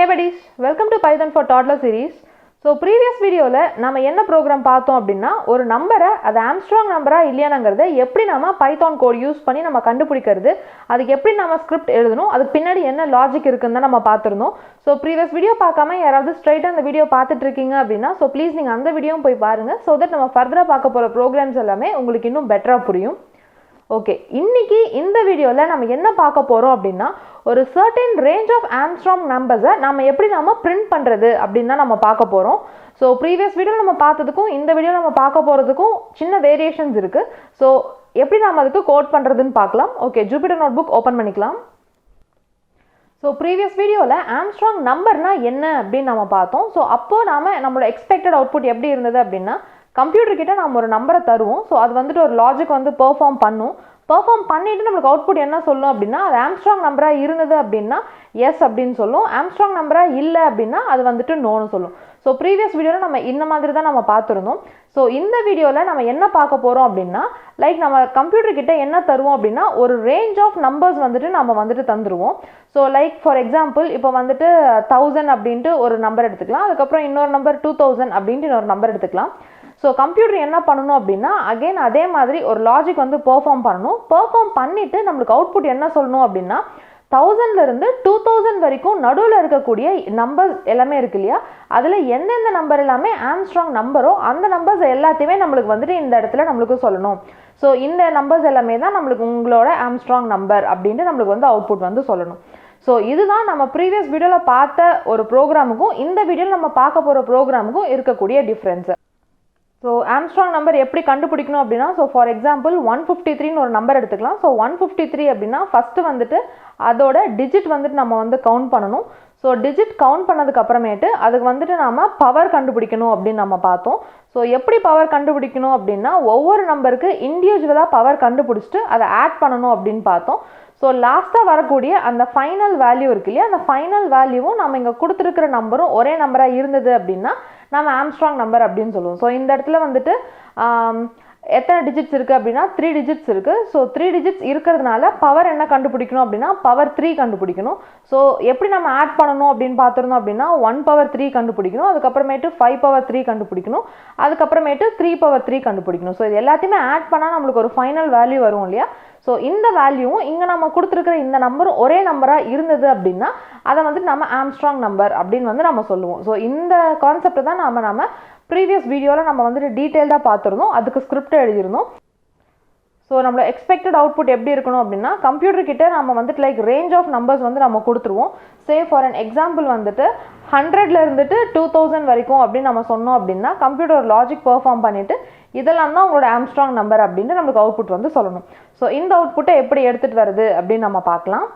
Hey buddies, welcome to Python for Toddler series. So previous video la nama enna program paathom appadina oru number adu Armstrong number ah illiyanaangradha eppadi nama Python code use panni nama kandupidikiradhu adukku eppadi nama script eludhanum adukku pinnadi enna logic irukku nama paathirundom. So previous video paakama yaravadhu straight and the video paathitirukkinga appadina so please neenga andha video poi paarenga so that nama further ah paaka pora programs ellame ungalku innum better ah puriyum. Okay, இன்னைக்கு இந்த வீடியோல நம்ம என்ன பார்க்க போறோம் அப்படினா ஒரு certain range of Armstrong numbers நாம எப்படி நாம print பண்றது அப்படினா நம்ம பார்க்க போறோம். So previous video நம்ம பார்த்ததுக்கும் இந்த வீடியோ நம்ம பார்க்க போறதுக்கும் சின்ன வேரியேஷன்ஸ் இருக்கு. So எப்படி நாம அதுக்கு கோட் பண்றதுன்னு பார்க்கலாம். Okay, Jupyter notebook ஓபன் பண்ணிக்கலாம். So previous videoல Armstrong numberனா என்ன அப்படினு நாம பார்த்தோம். So அப்போ நாம நம்மளோட expected output எப்படி இருந்தது அப்படினா கம்ப்யூட்டர் கிட்ட நாம ஒரு நம்பரை தருவோம் ஸோ அது வந்துட்டு ஒரு லாஜிக் வந்து பெர்ஃபார்ம் பண்ணிட்டு நம்மளுக்கு அவுட்புட் என்ன சொல்லும் அப்படின்னா அது ஆம்ஸ்ட்ராங் நம்பரா இருந்தது அப்படின்னா எஸ் அப்படின்னு சொல்லும், ஆம்ஸ்ட்ராங் நம்பரா இல்லை அப்படின்னா அது வந்துட்டு நோன்னு சொல்லும். ஸோ ப்ரீவியஸ் வீடியோவில் நம்ம இந்த மாதிரி தான் நம்ம பார்த்துருந்தோம். ஸோ இந்த வீடியோவில் நம்ம என்ன பார்க்க போகிறோம் அப்படின்னா லைக் நம்ம கம்ப்யூட்டர் கிட்ட என்ன தருவோம் அப்படின்னா ஒரு ரேஞ்ச் ஆஃப் நம்பர்ஸ் வந்துட்டு நம்ம வந்துட்டு தந்துடுவோம். ஸோ லைக் ஃபார் எக்ஸாம்பிள் இப்போ வந்துட்டு 1000 அப்படின்ட்டு ஒரு நம்பர் எடுத்துக்கலாம், அதுக்கப்புறம் இன்னொரு நம்பர் 2000 அப்படின்ட்டு இன்னொரு நம்பர் எடுத்துக்கலாம். ஸோ கம்ப்யூட்டர் என்ன பண்ணணும் அப்படின்னா அகெயின் அதே மாதிரி ஒரு லாஜிக் வந்து பெர்ஃபார்ம் பண்ணிட்டு நம்மளுக்கு அவுட்புட் என்ன சொல்லணும் அப்படின்னா 1000லேருந்து 2000 வரைக்கும் நடுவில் இருக்கக்கூடிய நம்பர்ஸ் எல்லாமே இருக்கு இல்லையா, அதில் எந்தெந்த நம்பர் எல்லாமே ஆம்ஸ்ட்ராங் நம்பரோ அந்த நம்பர்ஸ் எல்லாத்தையுமே நம்மளுக்கு வந்துட்டு இந்த இடத்துல நம்மளுக்கு சொல்லணும். ஸோ இந்த நம்பர்ஸ் எல்லாமே தான் நம்மளுக்கு உங்களோட ஆம்ஸ்ட்ராங் நம்பர் அப்படின்ட்டு நம்மளுக்கு வந்து அவுட்புட் வந்து சொல்லணும். ஸோ இதுதான் நம்ம ப்ரீவியஸ் வீடியோவில் பார்த்த ஒரு ப்ரோக்ராமுக்கும் இந்த வீடியோவில் நம்ம பார்க்க போகிற ப்ரோக்ராமுக்கும் இருக்கக்கூடிய டிஃப்ரென்ஸு. ஸோ ஆம்ஸ்ட்ராங் நம்பர் எப்படி கண்டுபிடிக்கணும் அப்படின்னா ஸோ ஃபார் எக்ஸாம்பிள் 153ன்னு ஒரு நம்பர் எடுத்துக்கலாம். ஸோ 153 அப்படின்னா ஃபஸ்ட்டு வந்துட்டு அதோட டிஜிட் வந்துட்டு நம்ம வந்து கவுண்ட் பண்ணணும். ஸோ டிஜிட் கவுண்ட் பண்ணதுக்கு அப்புறமேட்டு அதுக்கு வந்துட்டு நம்ம பவர் கண்டுபிடிக்கணும் அப்படின்னு நம்ம பார்த்தோம். ஸோ எப்படி பவர் கண்டுபிடிக்கணும் அப்படின்னா ஒவ்வொரு நம்பருக்கு இண்டிவிஜுவலாக பவர் கண்டுபிடிச்சிட்டு அதை ஆட் பண்ணணும் அப்படின்னு பார்த்தோம். ஸோ லாஸ்ட்டாக வரக்கூடிய அந்த ஃபைனல் வேல்யூ இருக்கு இல்லையா, அந்த ஃபைனல் வேல்யூவும் நம்ம இங்கே கொடுத்துருக்கிற நம்பரும் ஒரே நம்பராக இருந்தது அப்படின்னா நம்ம ஆம்ஸ்ட்ராங் நம்பர் அப்படின்னு சொல்லுவோம். ஸோ இந்த இடத்துல வந்துட்டு எத்தனை டிஜிட்ஸ் இருக்குது அப்படின்னா 3 டிஜிட்ஸ் இருக்குது. ஸோ 3 டிஜிட்ஸ் இருக்கிறதுனால பவர் என்ன கண்டுபிடிக்கணும் அப்படின்னா பவர் 3 கண்டுபிடிக்கணும். ஸோ எப்படி நம்ம ஆட் பண்ணணும் அப்படின்னு பார்த்துருந்தோம் அப்படின்னா 1 பவர் 3 கண்டுபிடிக்கணும், அதுக்கப்புறமேட்டு 5 பவர் 3 கண்டுபிடிக்கணும், அதுக்கப்புறமேட்டு 3 பவர் 3 கண்டுபிடிக்கணும். ஸோ இது எல்லாத்தையுமே ஆட் பண்ணால் நம்மளுக்கு ஒரு ஃபைனல் வேல்யூ வரும் இல்லையா. ஸோ இந்த வேல்யூவும் இங்கே நம்ம கொடுத்துருக்கிற இந்த நம்பரும் ஒரே நம்பராக இருந்தது அப்படின்னா அதை வந்து நம்ம ஆம்ஸ்ட்ராங் நம்பர் அப்படின்னு வந்து நம்ம சொல்லுவோம். ஸோ இந்த கான்செப்டை தான் நம்ம ப்ரீவியஸ் வீடியோவில் நம்ம வந்துட்டு டீட்டெயில்டாக பார்த்துருந்தோம், அதுக்கு ஸ்கிரிப்ட் எழுதியிருந்தோம். ஸோ நம்மளோட எக்ஸ்பெக்டட் அவுட்புட் எப்படி இருக்கணும் அப்படின்னா கம்ப்யூட்டர் கிட்ட நம்ம வந்துட்டு லைக் ரேஞ்ச் ஆஃப் நம்பர்ஸ் வந்து நம்ம கொடுத்துருவோம். சே ஃபார் அன் எக்ஸாம்பிள் வந்துட்டு 100ல இருந்துட்டு 2000 வரைக்கும் அப்படின்னு நம்ம சொன்னோம் அப்படின்னா கம்ப்யூட்டர் லாஜிக் பெர்ஃபார்ம் பண்ணிட்டு இதெல்லாம் தான் உங்களோட ஆம்ஸ்ட்ராங் நம்பர் அப்படின்ட்டு நம்மளுக்கு அவுட்புட் வந்து சொல்லணும். ஸோ இந்த அவுட்புட்டை எப்படி எடுத்துகிட்டு வருது அப்படின்னு நம்ம பார்க்கலாம்.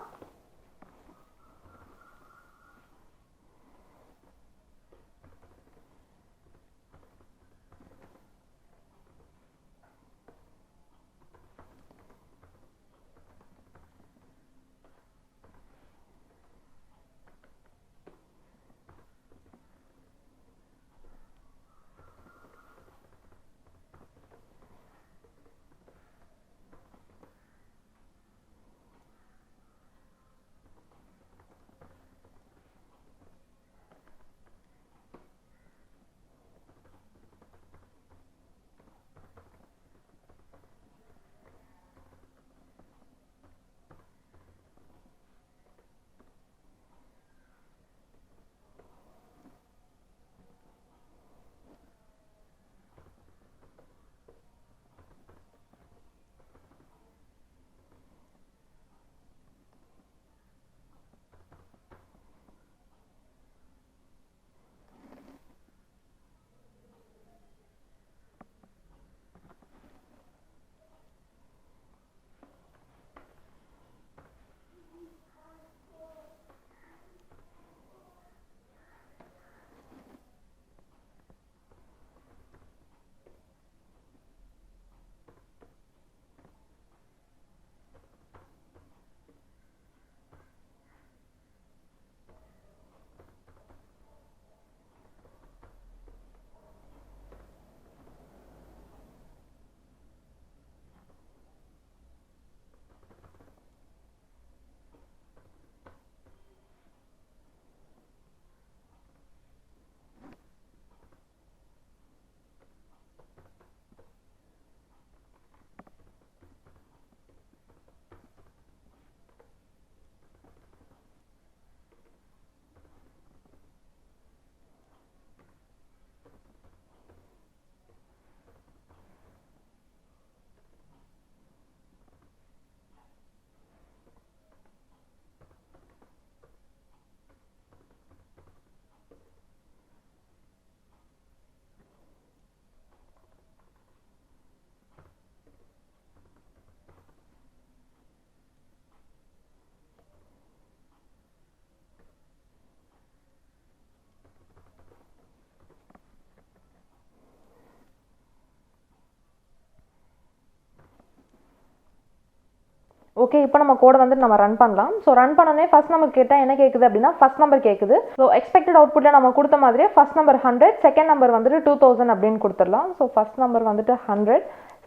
ஓகே, இப்போ நம்ம கோடை வந்து நம்ம ரன் பண்ணலாம். ஸோ ரன் பண்ணோடனே ஃபர்ஸ்ட் நம்பர் கேட்டால் என்ன கேட்குது அப்படின்னா ஃபர்ஸ்ட் நம்பர் கேட்குது. ஸோ எக்ஸ்பெக்டட் அவுட்புட்டில் நம்ம கொடுத்த மாதிரியே ஃபர்ஸ்ட் நம்பர் 100, செகண்ட் நம்பர் வந்துட்டு 2000 அப்படின்னு கொடுத்துடலாம். ஸோ ஃபர்ஸ்ட் நம்பர் வந்துட்டு 100,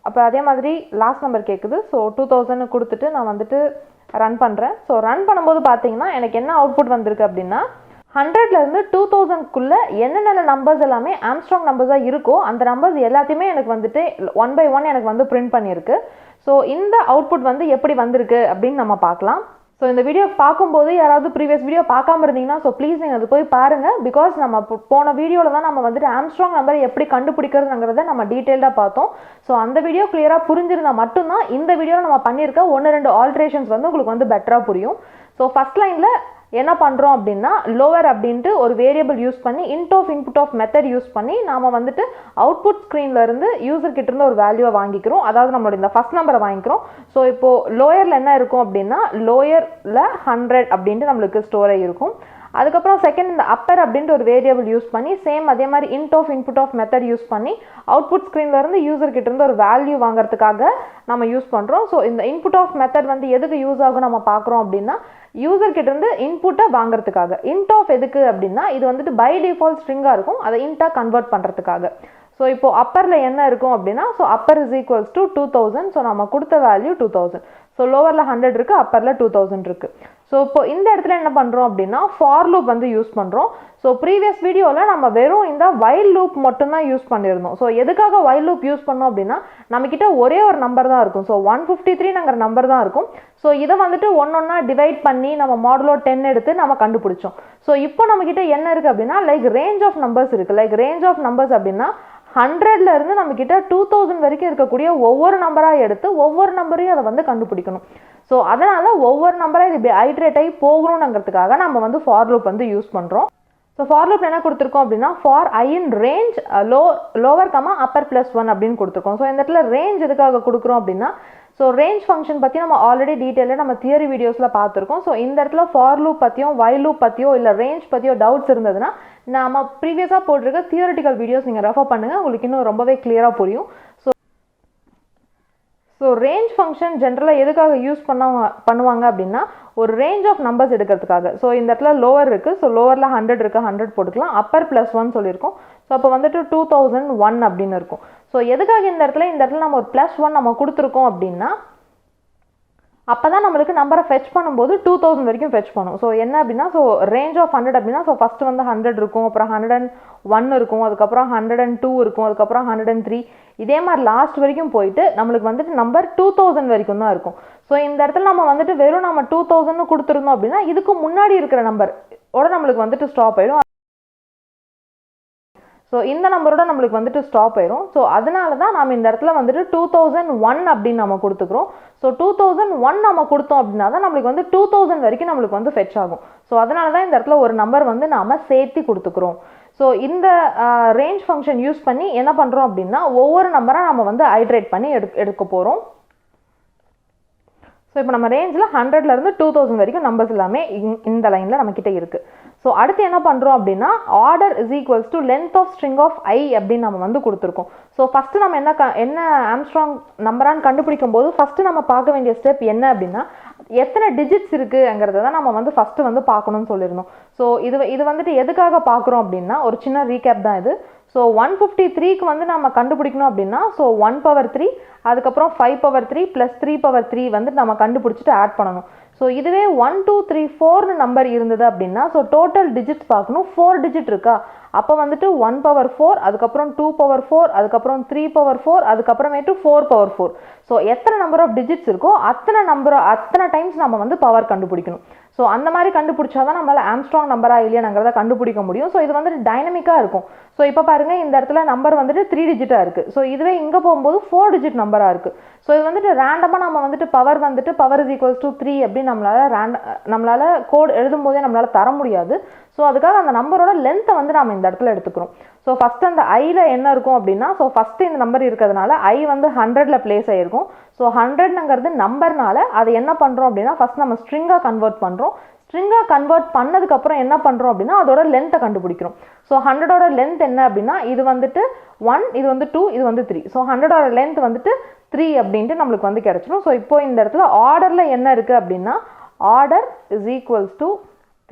அப்போ அதே மாதிரி லாஸ்ட் நம்பர் கேட்குது. ஸோ 2000 கொடுத்துட்டு நான் வந்துட்டு ரன் பண்ணுறேன். ஸோ ரன் பண்ணும்போது பார்த்தீங்கன்னா எனக்கு என்ன அவுட்புட் வந்திருக்கு அப்படின்னா 100லேருந்து 2000க்குள்ளே என்னென்ன நம்பர்ஸ் எல்லாமே ஆம்ஸ்ட்ராங் நம்பர்ஸாக இருக்கோ அந்த நம்பர்ஸ் எல்லாத்தையுமே எனக்கு வந்துட்டு 1 by 1 எனக்கு வந்து பிரிண்ட் பண்ணியிருக்கு. ஸோ இந்த அவுட்புட் வந்து எப்படி வந்திருக்கு அப்படின்னு நம்ம பார்க்கலாம். ஸோ இந்த வீடியோ பார்க்கும்போது யாராவது ப்ரீவியஸ் வீடியோ பார்க்காம இருந்தீங்கன்னா ஸோ ப்ளீஸ் நீங்கள் அது போய் பாருங்கள். பிகாஸ் நம்ம போன வீடியோவில் தான் நம்ம வந்துட்டு ஆம்ஸ்ட்ராங் நம்பரை எப்படி கண்டுபிடிக்கிறதுங்கிறத நம்ம டீட்டெயில்டாக பார்த்தோம். ஸோ அந்த வீடியோ கிளியராக புரிஞ்சிருந்தால் மட்டும்தான் இந்த வீடியோவில் நம்ம பண்ணியிருக்க 1-2 ஆல்ட்ரேஷன்ஸ் வந்து உங்களுக்கு வந்து பெட்டராக புரியும். ஸோ ஃபர்ஸ்ட் லைனில் என்ன பண்ணுறோம் அப்படின்னா லோவர் அப்படின்ட்டு ஒரு வேரியபிள் யூஸ் பண்ணி இன்புட் ஆஃப் மெத்தட் யூஸ் பண்ணி நாம் வந்துட்டு அவுட்புட் ஸ்க்ரீன்லேருந்து யூசர் கிட்ட இருந்து ஒரு வேல்யூவை வாங்கிக்கிறோம். அதாவது நம்மளோட இந்த ஃபர்ஸ்ட் நம்பரை வாங்கிக்கிறோம். ஸோ இப்போது லோயரில் என்ன இருக்கும் அப்படின்னா லோயரில் 100 அப்படின்ட்டு நம்மளுக்கு ஸ்டோரே இருக்கும். அதுக்கப்புறம் செகண்ட் இந்த அப்பர் அப்படின்ட்டு ஒரு வேரியபிள் யூஸ் பண்ணி சேம் அதே மாதிரி இன்புட் ஆஃப் மெத்தட் யூஸ் பண்ணி அவுட்புட் ஸ்க்ரீன்லேருந்து யூசர் கிட்ட இருந்து ஒரு வேல்யூ வாங்குறதுக்காக நம்ம யூஸ் பண்ணுறோம். ஸோ இந்த இன்புட் ஆஃப் மெத்தட் வந்து எதுக்கு யூஸ் ஆகும் நம்ம பார்க்குறோம் அப்படின்னா யூசர் கிட்ட இருந்து இன்புட்டை வாங்குறதுக்காக. இன்ட் ஆஃப் எதுக்கு அப்படின்னா இது வந்துட்டு பை டிஃபால்ட் ஸ்ட்ரிங்காக இருக்கும், அதை இன்ட்டாக கன்வெர்ட் பண்ணுறதுக்காக. ஸோ இப்போ அப்பரில் என்ன இருக்கும் அப்படின்னா so Appar is equals to 2000. So நம்ம கொடுத்த வேல்யூ 2000. ஸோ லோவரில் 100 இருக்குது, அப்பரில் 2000 இருக்குது. ஸோ இப்போ இந்த இடத்துல என்ன பண்ணுறோம் அப்படின்னா ஃபார் லூப் வந்து யூஸ் பண்ணுறோம். ஸோ ப்ரீவியஸ் வீடியோவில் நம்ம வெறும் இந்த வைல் லூப் மட்டும்தான் யூஸ் பண்ணியிருந்தோம். ஸோ எதுக்காக வைல் லூப் யூஸ் பண்ணோம் அப்படின்னா நம்மக்கிட்ட ஒரே ஒரு நம்பர் தான் இருக்கும். ஸோ 153ங்கிற நம்பர் தான் இருக்கும். ஸோ இதை வந்துட்டு ஒன்றா டிவைட் பண்ணி நம்ம மாடுலோ 10 எடுத்து நம்ம கண்டுபிடிச்சோம். ஸோ இப்போ நம்மக்கிட்ட என்ன இருக்குது அப்படின்னா லைக் ரேஞ்ச் ஆஃப் நம்பர்ஸ் இருக்குது. லைக் ரேஞ்ச் ஆஃப் நம்பர்ஸ் அப்படின்னா 100லேருந்து நம்மக்கிட்ட 2000 வரைக்கும் இருக்கக்கூடிய ஒவ்வொரு நம்பராக எடுத்து ஒவ்வொரு நம்பரையும் அதை வந்து கண்டுபிடிக்கணும். ஸோ அதனால் ஒவ்வொரு நம்பராக இது இப்படி ஐட்ரேட் ஆகி போகணுங்கிறதுக்காக நம்ம வந்து ஃபார் லூப் வந்து யூஸ் பண்ணுறோம். ஸோ ஃபார் லூப் என்ன கொடுத்துருக்கோம் அப்படின்னா for i in range lower comma upper +1 அப்படின்னு கொடுத்துருக்கோம். ஸோ இந்த இடத்துல ரேஞ்ச் எதுக்காக கொடுக்குறோம் அப்படின்னா ஸோ ரேஞ்ச் ஃபங்க்ஷன் பற்றி நம்ம ஆல்ரெடி டீட்டெயிலாக நம்ம தியரி வீடியோஸில் பார்த்துருக்கோம். ஸோ இந்த இடத்துல ஃபார் லூப் பற்றியும் வைல் லூப் பற்றியோ இல்லை ரேஞ்ச் பற்றியோ டவுட்ஸ் இருந்ததுன்னா நம்ம ப்ரீவியஸாக போட்டிருக்க தியரிட்டிக்கல் வீடியோஸ் நீங்கள் ரெஃபர் பண்ணுங்கள், உங்களுக்கு இன்னும் ரொம்பவே கிளியராக புரியும். ஸோ ரேஞ்ச் ஃபங்க்ஷன் ஜென்ரலாக எதுக்காக யூஸ் பண்ணுவாங்க அப்படின்னா ஒரு ரேஞ்ச் ஆஃப் நம்பர்ஸ் எடுக்கிறதுக்காக. ஸோ இந்த இடத்துல லோவர் இருக்குது. ஸோ லோவரில் 100 இருக்குது, 100 போட்டுக்கலாம். அப்பர் +1 சொல்லியிருக்கோம். ஸோ அப்போ வந்துட்டு 2001 அப்படின்னு இருக்கும். ஸோ எதுக்காக இந்த இடத்துல நம்ம ஒரு +1 நம்ம கொடுத்துருக்கோம் அப்படின்னா அப்போ தான் நம்மளுக்கு நம்பரை ஃபெச் பண்ணும்போது 2000 வரைக்கும் ஃபெச் பண்ணும். ஸோ என்ன அப்படின்னா ஸோ ரேஞ்ச் ஆஃப் 100 அப்படின்னா ஸோ ஃபஸ்ட்டு வந்து 100 இருக்கும், அப்புறம் 101 இருக்கும், அதுக்கப்புறம் 102 இருக்கும், அதுக்கப்புறம் 103, இதே மாதிரி லாஸ்ட் வரைக்கும் போயிட்டு நம்மளுக்கு வந்துட்டு நம்பர் 2000 வரைக்கும் தான் இருக்கும். ஸோ இந்த இடத்துல நம்ம வந்துட்டு வெறும் நம்ம 2000 கொடுத்துருந்தோம் அப்படின்னா இதுக்கு முன்னாடி இருக்கிற நம்பர் ஓட நம்மளுக்கு வந்துட்டு ஸ்டாப் ஆயிடும். ஸோ இந்த நம்பரோட நம்மளுக்கு வந்துட்டு ஸ்டாப் ஆயிரும். ஸோ அதனால தான் நம்ம இந்த இடத்துல வந்துட்டு 2001 அப்படின்னு நம்ம கொடுத்துக்கிறோம். ஸோ 2001 நம்ம கொடுத்தோம் அப்படின்னா தான் நம்மளுக்கு வந்து 2000 வரைக்கும் நம்மளுக்கு வந்து ஃபெச் ஆகும். ஸோ அதனால தான் இந்த இடத்துல ஒரு நம்பர் வந்து நாம் சேர்த்து கொடுத்துக்கிறோம். ஸோ இந்த ரேஞ்ச் ஃபங்க்ஷன் யூஸ் பண்ணி என்ன பண்ணுறோம் அப்படின்னா ஒவ்வொரு நம்பராக நம்ம வந்து ஐட்ரேட் பண்ணி எடுக்க போகிறோம். ஸோ இப்போ நம்ம ரேஞ்சில் 100லேருந்து 2000 வரைக்கும் நம்பர்ஸ் எல்லாமே இந்த லைனில் நம்மக்கிட்ட இருக்குது. ஸோ அடுத்து என்ன பண்ணுறோம் அப்படின்னா order is equals to length of string of i அப்படின்னு நம்ம வந்து கொடுத்துருக்கோம். ஸோ ஃபஸ்ட்டு நம்ம என்ன ஆம்ஸ்ட்ராங் நம்பரான்னு கண்டுபிடிக்கும் போது ஃபஸ்ட்டு நம்ம பார்க்க வேண்டிய ஸ்டெப் என்ன அப்படின்னா எத்தனை டிஜிட்ஸ் இருக்குங்கிறத தான் நம்ம வந்து ஃபஸ்ட்டு வந்து பார்க்கணும்னு சொல்லியிருந்தோம். ஸோ இது வந்துட்டு எதுக்காக பார்க்குறோம் அப்படின்னா ஒரு சின்ன ரீகேப் தான் இது. ஸோ 153க்கு வந்து நம்ம கண்டுபிடிக்கணும் அப்படின்னா ஸோ 1/3 அதுக்கப்புறம் 5/3 + 3/3 வந்து நம்ம கண்டுபிடிச்சிட்டு ஆட் பண்ணணும். ஸோ இதுவே 1 2 3 4 நம்பர் இருந்தது அப்படின்னா ஸோ டோட்டல் டிஜிட்ஸ் பார்க்கணும். 4 டிஜிட் இருக்கா, அப்போ வந்துட்டு 1/4 அதுக்கப்புறம் 2/4 அதுக்கப்புறம் 3/4 அதுக்கப்புறமேட்டு 4/4. ஸோ எத்தனை நம்பர் ஆஃப் டிஜிட்ஸ் இருக்கோ அத்தனை டைம்ஸ் நம்ம வந்து பவர் கண்டுபிடிக்கணும். ஸோ அந்த மாதிரி கண்டுபிடிச்சாதான் நம்மளால் ஆம்ஸ்ட்ராங் நம்பரா இல்லையாங்கிறத கண்டுபிடிக்க முடியும். ஸோ இது வந்துட்டு டைனமிக்காக இருக்கும். ஸோ இப்போ பாருங்கள் இந்த இடத்துல நம்பர் வந்துட்டு 3 டிஜிட்டாக இருக்குது. ஸோ இதுவே இங்கே போகும்போது 4 டிஜிட் நம்பராக இருக்குது. ஸோ இது வந்துட்டு ரேண்டமாக நம்ம வந்துட்டு பவர் இஸ் ஈக்குவல்ஸ் டு 3 அப்படின்னு நம்மளால் கோட் எழுதும் போதே நம்மளால் தர முடியாது. ஸோ அதுக்காக அந்த நம்பரோட லென்த்தை வந்து நம்ம இந்த இடத்துல எடுத்துக்கிறோம். ஸோ ஃபஸ்ட்டு அந்த ஐயில் என்ன இருக்கும் அப்படின்னா ஸோ ஃபஸ்ட்டு இந்த நம்பர் இருக்கிறதுனால ஐ வந்து 100ல் பிளேஸ் ஆகிருக்கும். ஸோ 100ங்கிறது நம்பர்னால அதை என்ன பண்ணுறோம் அப்படின்னா ஃபஸ்ட் நம்ம ஸ்ட்ரிங்காக கன்வெர்ட் பண்ணுறோம். ஸ்ட்ரிங்காக கன்வெர்ட் பண்ணதுக்கப்புறம் என்ன பண்ணுறோம் அப்படின்னா அதோட லென்த்தை கண்டுபிடிக்கிறோம். ஸோ 100ஓட லென்த் என்ன அப்படின்னா இது வந்துட்டு 1, இது வந்து 2, இது வந்து 3. ஸோ 100ஓட லென்த் வந்துட்டு 3 அப்படின்ட்டு நம்மளுக்கு வந்து கிடச்சிடும். ஸோ இப்போ இந்த இடத்துல ஆர்டரில் என்ன இருக்குது அப்படின்னா ஆர்டர் இஸ் ஈக்குவல்ஸ் டு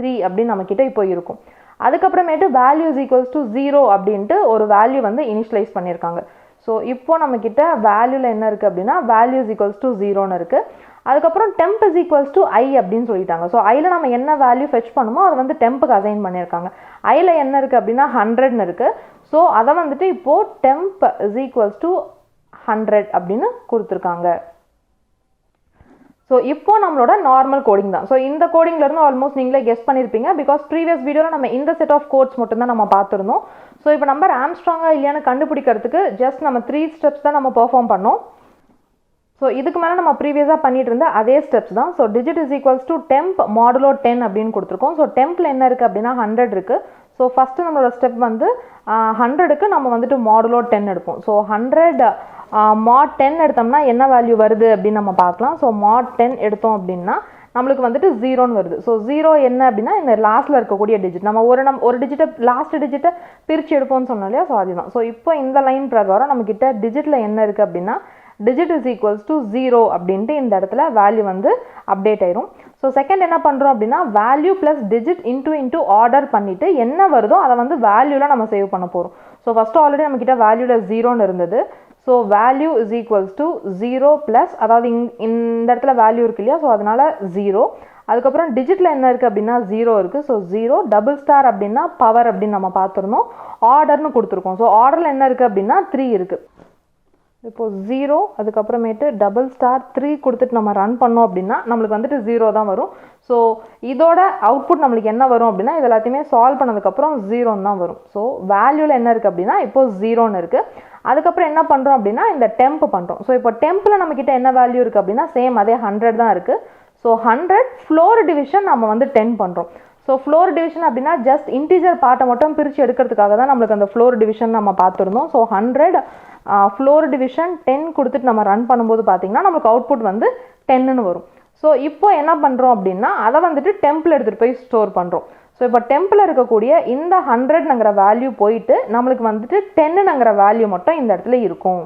3 அப்படின்னு நம்மக்கிட்ட இப்போ இருக்கும். அதுக்கப்புறமேட்டு வேல்யூ இஸ் ஈக்குவல்ஸ் டு 0 அப்படின்ட்டு ஒரு வேல்யூ வந்து இனிஷியலைஸ் பண்ணியிருக்காங்க. ஸோ இப்போ நம்மக்கிட்ட வேல்யூவில் என்ன இருக்குது அப்படின்னா வேல்யூ இஸ் ஈக்குவல்ஸ் டு 0ன்னு இருக்குது. அதுக்கப்புறம் டெம்ப் இஸ் ஈக்குவல்ஸ் டு ஐ அப்படின்னு சொல்லிட்டாங்க. ஸோ ஐயில் நம்ம என்ன வேல்யூ ஃபெச் பண்ணுமோ அதை வந்து டெம்ப்புக்கு அசைன் பண்ணியிருக்காங்க. ஐயில் என்ன இருக்குது அப்படின்னா 100ன்னு இருக்குது. ஸோ அதை வந்துட்டு இப்போது டெம்ப் இஸ் ஈக்குவல்ஸ் டு 100 அப்படின்னு கொடுத்துருக்காங்க. ஸோ இப்போ நம்மளோட நார்மல் கோடிங் தான். ஸோ இந்த கோடிங்லேருந்து ஆல்மோஸ்ட் நீங்களே கெஸ் பண்ணியிருப்பீங்க. பிகாஸ் ப்ரீவியஸ் வீடியோவில் நம்ம இந்த செட் ஆஃப் கோட்ஸ் மட்டும்தான் நம்ம பார்த்துருந்தோம். ஸோ இப்போ நம்பர் ஆம்ஸ்ட்ராங்காக இல்லையான்னு கண்டுபிடிக்கிறதுக்கு ஜஸ்ட் நம்ம 3 ஸ்டெப்ஸ் தான் நம்ம பெர்ஃபார்ம் பண்ணோம். ஸோ இதுக்கு மேலே நம்ம ப்ரீவியஸாக பண்ணிட்டு இருந்த அதே ஸ்டெப்ஸ் தான். So digit is equals to temp modulo 10 அப்படின்னு கொடுத்துருக்கோம். ஸோ டெம்பில் என்ன இருக்குது அப்படின்னா 100 இருக்குது. ஸோ ஃபஸ்ட்டு நம்மளோட ஸ்டெப் வந்து 100க்கு நம்ம வந்துட்டு மாடுலோ 10 எடுப்போம். ஸோ 100 மாட் 10 எடுத்தோம்னா என்ன வேல்யூ வருது அப்படின்னு நம்ம பார்க்கலாம். ஸோ மாட் 10 எடுத்தோம் அப்படின்னா நம்மளுக்கு வந்துட்டு 0ன்னு வருது. ஸோ 0 என்ன அப்படின்னா இந்த லாஸ்ட்டில் இருக்கக்கூடிய டிஜிட். நம்ம ஒரு டிஜிட்டை லாஸ்ட் டிஜிட்டை பிரித்து எடுப்போம்னு சொன்னோம் இல்லையா. ஸோ அதுதான். ஸோ இப்போ இந்த லைன் பிரகாரம் நம்மக்கிட்ட டிஜிட்டில் என்ன இருக்குது அப்படின்னா டிஜிட் இஸ் ஈக்குவல்ஸ் டு 0 அப்படின்ட்டு இந்த இடத்துல வேல்யூ வந்து அப்டேட் ஆயிரும். ஸோ செகண்ட் என்ன பண்ணுறோம் அப்படின்னா value plus digit into order பண்ணிவிட்டு என்ன வருதோ அதை வந்து வேல்யூவில் நம்ம சேவ் பண்ண போகிறோம். ஸோ ஃபஸ்ட்டு ஆல்ரெடி நம்மக்கிட்ட வேல்யூவில் 0ன்னு இருந்தது. So value is equals to 0 plus அதாவது இந்த இடத்துல வேல்யூ இருக்கு இல்லையா. ஸோ அதனால் 0. அதுக்கப்புறம் டிஜிட்டில் என்ன இருக்குது அப்படின்னா 0 இருக்குது. ஸோ 0 டபுள் ஸ்டார் அப்படின்னா பவர் அப்படின்னு நம்ம பார்த்துருந்தோம். ஆர்டர்னு கொடுத்துருக்கோம். ஸோ ஆர்டரில் என்ன இருக்குது அப்படின்னா 3 இருக்குது. இப்போது 0 அதுக்கப்புறமேட்டு டபுள் ஸ்டார் 3 கொடுத்துட்டு நம்ம ரன் பண்ணோம் அப்படின்னா நம்மளுக்கு வந்துட்டு 0 தான் வரும். ஸோ இதோட அவுட்புட் நம்மளுக்கு என்ன வரும் அப்படின்னா இது எல்லாத்தையுமே சால்வ் பண்ணதுக்கப்புறம் 0ன்னு தான் வரும். ஸோ வேல்யூவில் என்ன இருக்குது அப்படின்னா இப்போது 0ன்னு இருக்குது. அதுக்கப்புறம் என்ன பண்ணுறோம் அப்படின்னா இந்த டெம்ப் பண்ணுறோம். ஸோ இப்போ டெம்பில் நம்மக்கிட்ட என்ன வேல்யூ இருக்குது அப்படின்னா சேம் அதே 100 தான் இருக்குது. ஸோ 100 ஃப்ளோர் டிவிஷன் நம்ம வந்து 10 பண்ணுறோம். ஸோ ஃப்ளோர் டிவிஷன் அப்படின்னா ஜஸ்ட் இன்டீஜர் பார்ட்டை மட்டும் பிரித்து எடுக்கிறதுக்காக தான் நம்மளுக்கு அந்த ஃப்ளோர் டிவிஷன் நம்ம பார்த்துருந்தோம். ஸோ 100 ஃப்ளோர் டிவிஷன் 10 கொடுத்துட்டு நம்ம ரன் பண்ணும்போது பார்த்தீங்கன்னா நமக்கு அவுட்புட் வந்து 10ன்னு வரும். ஸோ இப்போ என்ன பண்ணுறோம் அப்படின்னா அதை வந்துட்டு டெம்பில் எடுத்துகிட்டு போய் ஸ்டோர் பண்ணுறோம். ஸோ இப்போ டெம்பில் இருக்கக்கூடிய இந்த 100ங்கிற வேல்யூ போயிட்டு நம்மளுக்கு வந்துட்டு 10ங்கிற வேல்யூ மட்டும் இந்த இடத்துல இருக்கும்.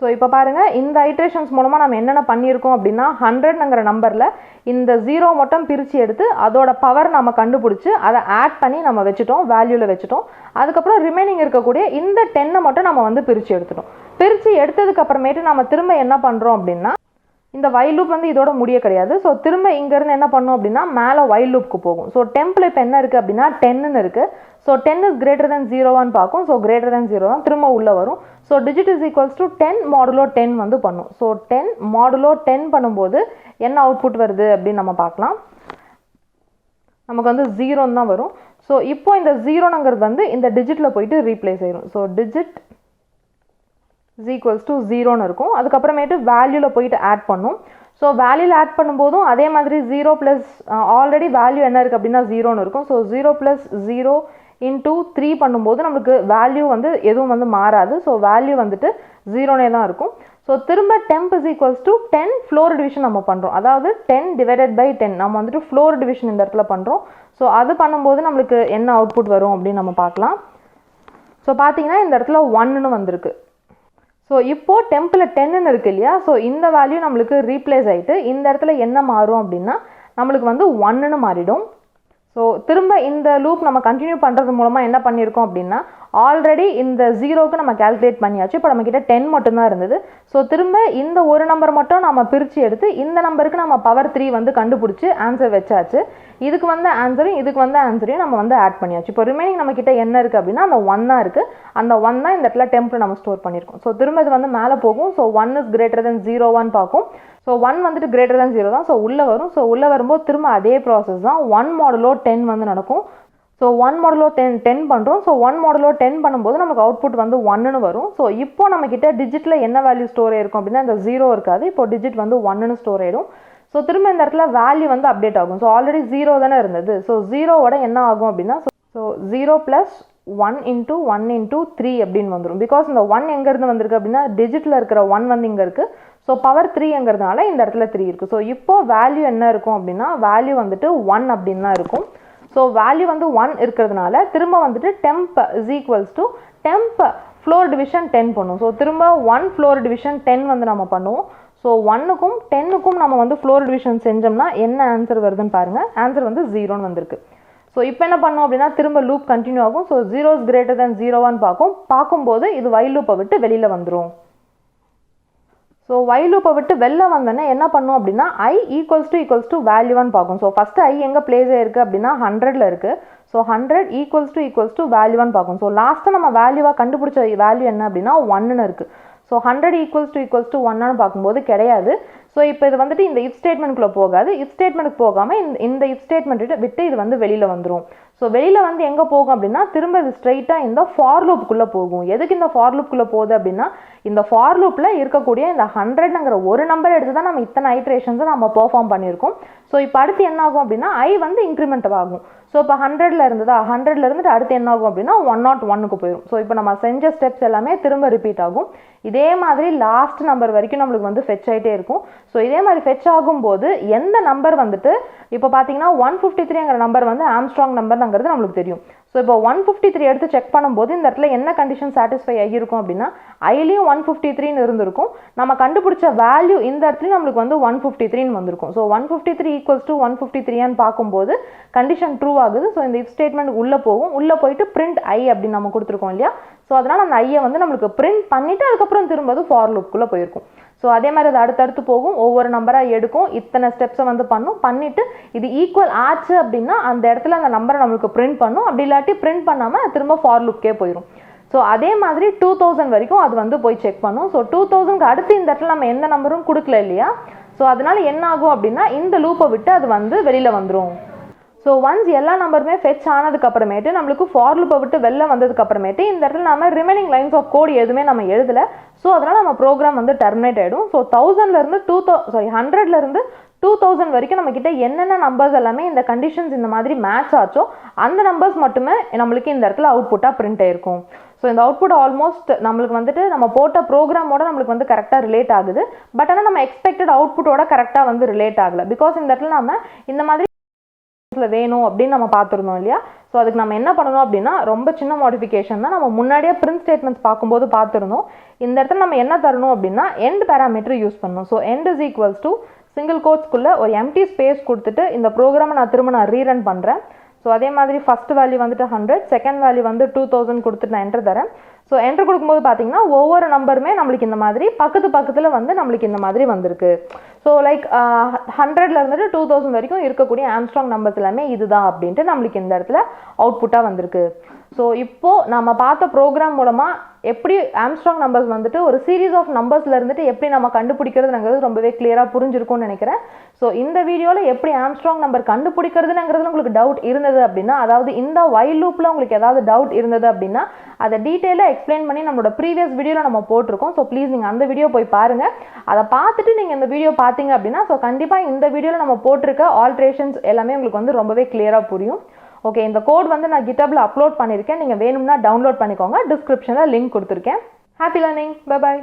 ஸோ இப்போ பாருங்கள் இந்த ஐட்ரேஷன்ஸ் மூலமாக நம்ம என்னென்ன பண்ணியிருக்கோம் அப்படின்னா 100ங்கிற நம்பரில் இந்த 0 மட்டும் பிரித்து எடுத்து அதோட பவர் நம்ம கண்டுபிடிச்சி அதை ஆட் பண்ணி நம்ம வச்சுட்டோம், வேல்யூவில் வச்சுட்டோம். அதுக்கப்புறம் ரிமைனிங் இருக்கக்கூடிய இந்த 10 மட்டும் நம்ம வந்து பிரித்து எடுத்துட்டோம். பிரித்து எடுத்ததுக்கு அப்புறமேட்டு நம்ம திரும்ப என்ன பண்ணுறோம் அப்படின்னா இந்த வைல் லூப் வந்து இதோட முடிய கிடையாது. ஸோ திரும்ப இங்கேருந்து என்ன பண்ணோம் அப்படின்னா மேலே வைல் லூப்புக்கு போகும். ஸோ டெம்பில் இப்போ என்ன இருக்குது அப்படின்னா 10ன்னு இருக்குது. ஸோ 10 இஸ் கிரேட்டர் தென் 0 பார்க்கும். ஸோ கிரேட்டர் தென் 0 தான் திரும்ப உள்ளே வரும். So digit is equals to 10 modulo 10 வந்து பண்ணும். ஸோ 10 மாடுலோ 10 பண்ணும்போது என்ன அவுட்புட் வருது அப்படின்னு நம்ம பார்க்கலாம். நமக்கு வந்து 0ன்னு தான் வரும். ஸோ இப்போ இந்த 0ங்கிறது வந்து இந்த டிஜிட்டில் போயிட்டு ரீப்ளேஸ் ஆயிரும். So digit is equals to 0ன்னு இருக்கும். அதுக்கப்புறமேட்டு வேல்யூவில் போயிட்டு ஆட் பண்ணும். ஸோ வேல்யூவில் ஆட் பண்ணும்போதும் அதே மாதிரி 0 ப்ளஸ் ஆல்ரெடி வேல்யூ என்ன இருக்குது அப்படின்னா 0ன்னு இருக்கும். ஸோ 0 ப்ளஸ் 0 இன்ட்டு 3 பண்ணும்போது நம்மளுக்கு வேல்யூ வந்து எதுவும் வந்து மாறாது. ஸோ வேல்யூ வந்துட்டு 0னே தான் இருக்கும். ஸோ திரும்ப temp is equals to 10 floor division நம்ம பண்ணுறோம். அதாவது 10 டிவைடட் பை 10 நம்ம வந்துட்டு ஃப்ளோர் டிவிஷன் இந்த இடத்துல பண்ணுறோம். ஸோ அது பண்ணும்போது நம்மளுக்கு என்ன அவுட்புட் வரும் அப்படின்னு நம்ம பார்க்கலாம். ஸோ பார்த்தீங்கன்னா இந்த இடத்துல 1ன்னு வந்திருக்கு. ஸோ இப்போது டெம்பில் 10ன்னு இருக்குது இல்லையா. ஸோ இந்த வேல்யூ நம்மளுக்கு ரீப்ளேஸ் ஆகிட்டு இந்த இடத்துல என்ன மாறும் அப்படின்னா நம்மளுக்கு வந்து 1ன்னு மாறிடும். ஸோ திரும்ப இந்த லூப் நம்ம கண்டினியூ பண்ணுறது மூலமாக என்ன பண்ணியிருக்கோம் அப்படின்னா ஆல்ரெடி இந்த 0க்கு நம்ம கால்குலேட் பண்ணியாச்சு. இப்போ நம்மக்கிட்ட 10 மட்டும்தான் இருந்தது. ஸோ திரும்ப இந்த ஒரு நம்பர் மட்டும் நம்ம பிரித்து எடுத்து இந்த நம்பருக்கு நம்ம பவர் 3 வந்து கண்டுபிடிச்சி ஆன்சர் வச்சாச்சு. இதுக்கு வந்து ஆன்சரையும் இதுக்கு வந்து ஆன்சரையும் நம்ம வந்து ஆட் பண்ணியாச்சு. இப்போ ரிமைனிங் நம்மக்கிட்ட என்ன இருக்குது அப்படின்னா அந்த 1 தான் இருக்குது. அந்த 1 தான் இந்த இடத்துல டெம்பில் நம்ம ஸ்டோர் பண்ணியிருக்கோம். ஸோ திரும்ப இது வந்து மேலே போகும். ஸோ 1 இஸ் கிரேட்டர் தென் 0 பார்க்கும். ஸோ 1 வந்துட்டு கிரேட்டர் தென் 0 தான். ஸோ உள்ளே வரும். ஸோ உள்ளே வரும்போது திரும்ப அதே ப்ராசஸ் தான் 1 மாடுலோ 10 வந்து நடக்கும். ஸோ 1 மாடுலோ 10 பண்ணுறோம். ஸோ 1 மாடுலோ 10 பண்ணும்போது நமக்கு அவுட்புட் வந்து 1ன்னு வரும். ஸோ இப்போ நம்மக்கிட்ட டிஜிட்டில் என்ன வேல்யூ ஸ்டோர் ஆயிருக்கும் அப்படின்னா இந்த 0 இருக்காது. இப்போ டிஜிட் வந்து 1ன்னு ஸ்டோர் ஆயிடும். ஸோ திரும்ப இந்த இடத்துல வேல்யூ வந்து அப்டேட் ஆகும். ஸோ ஆல்ரெடி 0 தானே இருந்தது. ஸோ 0வோட என்ன ஆகும் அப்படின்னா ஸோ 0 ப்ளஸ் 1 இன்ட்டு 1 இன்ட்டு 3 அப்படின்னு வந்துடும். பிகாஸ் இந்த 1 எங்கேருந்து வந்திருக்கு அப்படின்னா டிஜிட்டில் இருக்கிற 1 வந்து இங்கே இருக்குது. ஸோ பவர் 3ங்கிறதுனால இந்த இடத்துல 3 இருக்குது. ஸோ இப்போ வேல்யூ என்ன இருக்கும் அப்படின்னா வேல்யூ வந்துட்டு 1 அப்படின்னு தான் இருக்கும். ஸோ வேல்யூ வந்து 1 இருக்கிறதுனால திரும்ப வந்துட்டு temp is equals to temp floor division 10 பண்ணும். ஸோ திரும்ப 1 ஃப்ளோர் டிவிஷன் 10 வந்து நம்ம பண்ணுவோம். ஸோ 1க்கும் 10க்கும் நம்ம வந்து ஃப்ளோர் டிவிஷன் செஞ்சோம்னா என்ன ஆன்சர் வருதுன்னு பாருங்கள். ஆன்சர் வந்து 0ன்னு வந்திருக்கு. ஸோ இப்போ என்ன பண்ணோம் அப்படின்னா திரும்ப லூப் கண்டினியூ ஆகும். ஸோ 0 இஸ் கிரேட்டர் தென் 0 பார்க்கும்போது இது வைல் லூப்பை விட்டு வெளியில் வந்துடும். ஸோ வைல் லூப்பை விட்டு வெளில வந்தோன்னே என்ன பண்ணும் அப்படின்னா I ஈக்குவல்ஸ் டு வேல்யூவான்னு பார்க்கும். ஸோ ஃபஸ்ட்டு I எங்கே பிளேஸ் ஆயிருக்கு அப்படின்னா 100ல் இருக்குது. ஸோ 100 ஈக்குவல்ஸ் டு வேல்யூவான்னு பார்க்கும். ஸோ லாஸ்ட்டாக நம்ம வேல்யூவாக கண்டுபிடிச்ச வேல்யூ என்ன அப்படின்னா 1ன்னு இருக்குது. ஸோ 100 ஈக்குவல்ஸ் டு 1ன்னு பார்க்கும்போது கிடையாது. ஸோ இப்போ இது வந்துட்டு இந்த இஃப் ஸ்டேட்மெண்ட்குள்ளே போகாது. இஃப் ஸ்டேட்மெண்ட்டுக்கு போகாமல் இந்த இஃப் ஸ்டேட்மெண்ட்டை விட்டு இது வந்து வெளியில் வந்துடும். ஸோ வெளியில் வந்து எங்கே போகும் அப்படின்னா திரும்ப இது ஸ்ட்ரைட்டாக இந்த ஃபார் லூப்புக்குள்ளே போகும். எதுக்கு இந்த ஃபார் லூப்புக்குள்ளே போகுது அப்படின்னா இந்த ஃபார் லூப்பில் இருக்கக்கூடிய இந்த 100ங்கிற ஒரு நம்பர் எடுத்து தான் நம்ம இத்தனை ஐட்ரேஷன்ஸை நம்ம பெர்ஃபார்ம் பண்ணியிருக்கோம். ஸோ இப்போ அடுத்து என்ன ஆகும் அப்படின்னா I வந்து இன்க்ரிமெண்ட் ஆகும். ஸோ இப்போ 100ல் இருந்துட்டு அடுத்து என்ன ஆகும் அப்படின்னா 101க்கு போயிடும். ஸோ இப்போ நம்ம செஞ்ச ஸ்டெப்ஸ் எல்லாமே திரும்ப ரிப்பீட் ஆகும். இதே மாதிரி லாஸ்ட் நம்பர் வரைக்கும் நம்மளுக்கு வந்து ஃபெச் ஆகிட்டே இருக்கும். ஸோ இதே மாதிரி ஃபெச் ஆகும்போது எந்த நம்பர் வந்துட்டு இப்போ பார்த்தீங்கன்னா 153ங்கிற நம்பர் வந்து ஆம்ஸ்ட்ராங் நம்பர்ங்கிறது நம்மளுக்கு தெரியும். ஸோ இப்போ 153 எடுத்து செக் பண்ணும்போது இந்த இடத்துல என்ன கண்டிஷன் சாட்டிஸ்ஃபை ஆகியிருக்கும் அப்படின்னா ஐலையும் 153ன்னு இருந்திருக்கும். நம்ம கண்டுபிடிச்ச வேல்யூ இந்த இடத்துலையும் நம்மளுக்கு வந்து 153ன்னு வந்திருக்கும். ஸோ 153 ஈக்குவல்ஸ் டு 153ன்னு பார்க்கும்போது கண்டிஷன் ட்ரூ ஆகுது. ஸோ இந்த இஃப் ஸ்டேட்மெண்ட் உள்ளே போகும். உள்ளே போயிட்டு பிரிண்ட் I அப்படின்னு நம்ம கொடுத்துருக்கோம் இல்லையா. ஸோ அதனால் அந்த ஐயை வந்து நம்மளுக்கு பிரிண்ட் பண்ணிவிட்டு அதுக்கப்புறம் திரும்ப ஃபார் லூப்புக்குள்ளே போயிருக்கும். ஸோ அதே மாதிரி அது அடுத்தடுத்து போகும். ஒவ்வொரு நம்பராக எடுக்கும். இத்தனை ஸ்டெப்ஸை வந்து பண்ணிவிட்டு இது ஈக்குவல் ஆச்சு அப்படின்னா அந்த இடத்துல அந்த நம்பரை நம்மளுக்கு பிரிண்ட் பண்ணும். அப்படி இல்லாட்டி பிரிண்ட் பண்ணாமல் திரும்ப ஃபார் லூப்கே போயிடும். ஸோ அதே மாதிரி 2000 வரைக்கும் அது வந்து போய் செக் பண்ணும். ஸோ 2000க்கு அடுத்து இந்த இடத்துல நம்ம எந்த நம்பரும் கொடுக்கல இல்லையா. ஸோ அதனால என்ன ஆகும் அப்படின்னா இந்த லூப்பை விட்டு அது வந்து வெளியில் வந்துடும். ஸோ ஒன்ஸ் எல்லா நம்பருமே ஃபெச் ஆனதுக்கு அப்புறமேட்டு நம்மளுக்கு ஃபார் லூப்பை விட்டு வெளில வந்ததுக்கு அப்புறமேட்டு இந்த இடத்துல நம்ம ரிமைனிங் லைன்ஸ் ஆஃப் கோட் எதுவுமே நம்ம எழுதலை. ஸோ அதனால் நம்ம ப்ரோக்ராம் வந்து டெர்மினேட் ஆகிடும். ஸோ 100லேருந்து 2000 வரைக்கும் நம்ம கிட்ட என்னென்ன நம்பர்ஸ் எல்லாமே இந்த கண்டிஷன்ஸ் இந்த மாதிரி மேட்ச் ஆச்சோ அந்த நம்பர்ஸ் மட்டுமே நம்மளுக்கு இந்த இடத்துல அவுட்புட்டாக பிரிண்ட் ஆயிருக்கும். ஸோ இந்த அவுட்புட் ஆல்மோஸ்ட் நம்மளுக்கு வந்துட்டு நம்ம போட்ட ப்ரோக்ராமோட நம்மளுக்கு வந்து கரெக்டாக ரிலேட் ஆகுது. பட் ஆனால் நம்ம எக்ஸ்பெக்டட் அவுட்புட்டோட கரெக்டாக வந்து ரிலேட் ஆகலை. பிகாஸ் இந்த இடத்துல நம்ம இந்த மாதிரி வேணும் அப்படின்னு நம்ம பார்த்துருந்தோம் இல்லையா. ஸோ அதுக்கு நம்ம என்ன பண்ணணும் அப்படின்னா ரொம்ப சின்ன மாடிஃபிகேஷன் தான். நம்ம முன்னாடியே பிரிண்ட் ஸ்டேட்மெண்ட்ஸ் பார்க்கும்போது பார்த்துருந்தோம். இந்த இடத்துல நம்ம என்ன தரணும் அப்படின்னா எண்ட் பேராமீட்டர் யூஸ் பண்ணணும். So end is equals to single கோட்ஸ்க்குள்ளே ஒரு எம்டி ஸ்பேஸ் கொடுத்துட்டு இந்த ப்ரோக்ராமை நான் ரீரன் பண்ணுறேன். ஸோ அதே மாதிரி ஃபஸ்ட் வேல்யூ வந்துட்டு 100, செகண்ட் வேல்யூ வந்து 2000 கொடுத்துட்டு நான் என்ட்ரு தரேன். ஸோ என்ட்ரு கொடுக்கும்போது பார்த்தீங்கன்னா ஒவ்வொரு நம்பருமே நம்மளுக்கு இந்த மாதிரி பக்கத்தில் வந்து நம்மளுக்கு இந்த மாதிரி வந்திருக்கு. ஸோ லைக் 100லேருந்து 2000 வரைக்கும் இருக்கக்கூடிய ஆம்ஸ்ட்ராங் நம்பர்ஸ் எல்லாமே இதுதான் அப்படின்ட்டு நம்மளுக்கு இந்த இடத்துல அவுட்புட்டாக வந்திருக்கு. ஸோ இப்போது நம்ம பார்த்த ப்ரோக்ராம் மூலமாக எப்படி ஆம்ஸ்ட்ராங் நம்பர்ஸ் வந்துட்டு ஒரு சீரீஸ் ஆஃப் நம்பர்ஸில் இருந்துட்டு எப்படி நம்ம கண்டுபிடிக்கிறதுங்கிறது ரொம்பவே கிளியராக புரிஞ்சிருக்கும்னு நினைக்கிறேன். ஸோ இந்த வீடியோவில் எப்படி ஆம்ஸ்ட்ராங் நம்பர் கண்டுபிடிக்கிறதுங்கிறதுல உங்களுக்கு டவுட் இருந்தது அப்படின்னா, அதாவது இந்த வைல் லூப்பில் உங்களுக்கு ஏதாவது டவுட் இருந்தது அப்படின்னா அதை டீட்டெயிலாக எக்ஸ்பிளைன் பண்ணி நம்மளோட ப்ரீவியஸ் வீடியோவில் நம்ம போட்டிருக்கோம். ஸோ ப்ளீஸ் நீங்கள் அந்த வீடியோ போய் பாருங்கள். அதை பார்த்துட்டு நீங்கள் இந்த வீடியோ பார்த்தீங்க அப்படின்னா ஸோ கண்டிப்பாக இந்த வீடியோவில் நம்ம போட்டிருக்க ஆல்ட்ரேஷன்ஸ் எல்லாமே உங்களுக்கு வந்து ரொம்பவே கிளியராக புரியும். ஓகே, இந்த கோட் வந்து நான் கிட்டப்ல அப்லோட் பண்ணியிருக்கேன். நீங்கள் வேணும்னா டவுன்லோட் பண்ணிக்கோங்க. டிஸ்கிரிப்ஷனில் லிங்க் கொடுத்துருக்கேன். Happy learning. Bye bye.